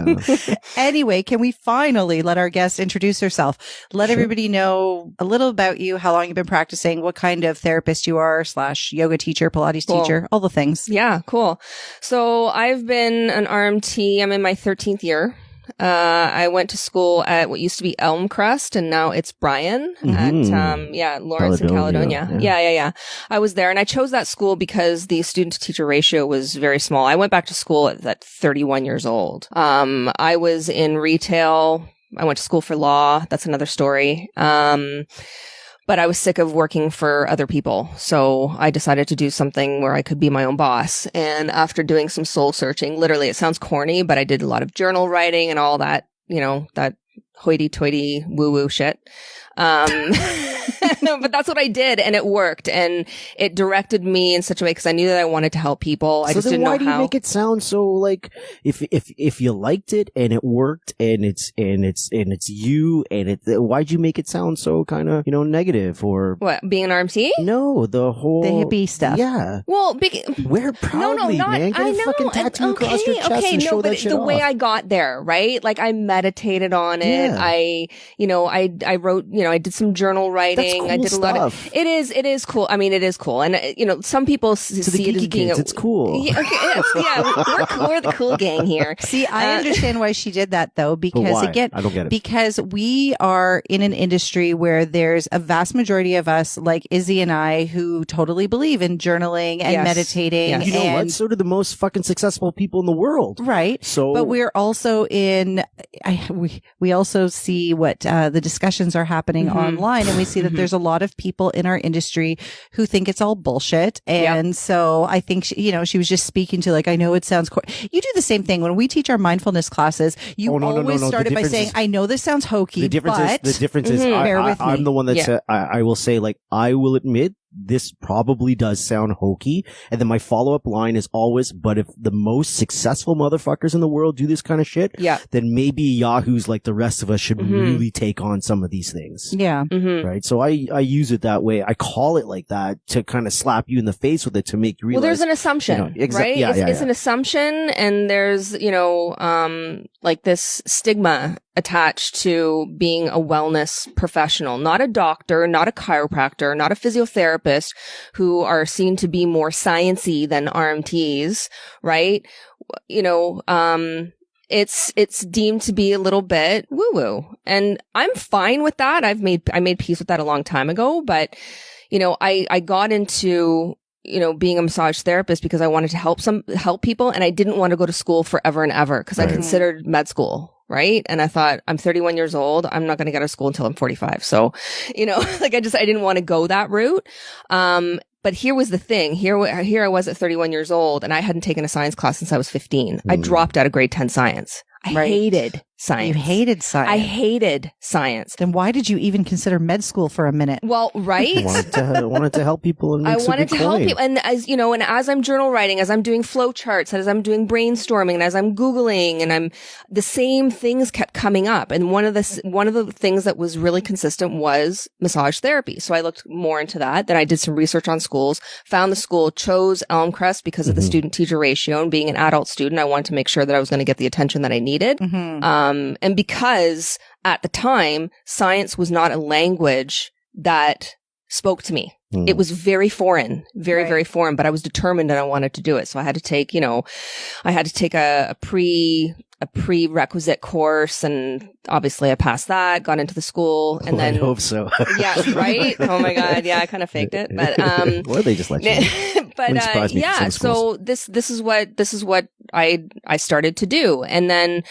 Yeah. Anyway, can we finally let our guest introduce herself? Let Sure. everybody know a little about you, how long you've been practicing, what kind of therapist you are, / yoga teacher, Pilates Cool. teacher, all the things. Yeah, cool. So I've been an RMT. I'm in my 13th year. I went to school at what used to be Elmcrest, and now it's Bryan at Lawrence in Caledonia. Yeah. I was there, and I chose that school because the student to teacher ratio was very small. I went back to school at 31 years old. I was in retail. I went to school for law. That's another story. But I was sick of working for other people. So I decided to do something where I could be my own boss. And after doing some soul searching, literally, it sounds corny, but I did a lot of journal writing and all that, that hoity-toity woo-woo shit. But that's what I did, and it worked, and it directed me in such a way because I knew that I wanted to help people. I just didn't know how. Why do you make it sound so like if you liked it and it worked and it's you and why'd you make it sound so kind of negative or what, being an RMT? No, the hippie stuff. Yeah. Well, wear proudly, man. Get a fucking tattoo across your chest and show that shit the off. way I got there, right? Like I meditated on it. Yeah. I wrote, I did some journle writing. Cool I did a lot of. stuff. It is cool. I mean, it is cool, and some people see it as being it's cool. Yeah, okay, we're the cool gang here. See, I understand why she did that though, because why? again, I don't get it. Because we are in an industry where there's a vast majority of us, like Izzy and I, who totally believe in journaling and Yes. meditating. Yes. You know and, what? So do the most fucking successful people in the world. Right. So, But we're also we also see what the discussions are happening online, and we see that there's a lot of people in our industry who think it's all bullshit. And so I think, she was just speaking to I know it sounds, you do the same thing when we teach our mindfulness classes. You always start it by saying, I know this sounds hokey, the difference is bear with me. I'm the one that said, I will say, I will admit this probably does sound hokey. And then my follow-up line is always, but if the most successful motherfuckers in the world do this kind of shit, then maybe Yahoos like the rest of us should really take on some of these things. Yeah. Right. So I use it that way. I call it like that to kind of slap you in the face with it to make you realize. Well, there's an assumption, right? Yeah, it's an assumption, and there's, this stigma attached to being a wellness professional, not a doctor, not a chiropractor, not a physiotherapist, who are seen to be more sciencey than RMTs, right? It's deemed to be a little bit woo-woo, and I'm fine with that. I made peace with that a long time ago, but I got into being a massage therapist because I wanted to help people, and I didn't want to go to school forever and ever because I considered med school. Right. And I thought, I'm 31 years old. I'm not going to get out of school until I'm 45. So, I didn't want to go that route. But here was the thing. Here I was at 31 years old, and I hadn't taken a science class since I was 15. I dropped out of grade 10 science. I hated science. You hated science. I hated science. Then why did you even consider med school for a minute? Well, right. wanted to help people and make I wanted to help people. And as I'm journal writing, as I'm doing flow charts, as I'm doing brainstorming, and as I'm Googling, and the same things kept coming up. And one of the things that was really consistent was massage therapy. So I looked more into that. Then I did some research on schools, found the school, chose Elmcrest because of the student teacher ratio, and being an adult student, I wanted to make sure that I was going to get the attention that I needed. And because at the time, science was not a language that spoke to me. It was very foreign, very foreign, but I was determined and I wanted to do it. So I had to take, a prerequisite course, and obviously I passed that, got into the school, and then I hope so. Yeah, right? Oh my God. Yeah, I kind of faked it, but or they just let you. But so this is what I started to do. And then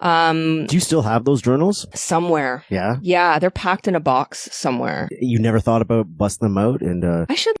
do you still have those journals? Somewhere. Yeah. Yeah, they're packed in a box somewhere. You never thought about busting them out and I should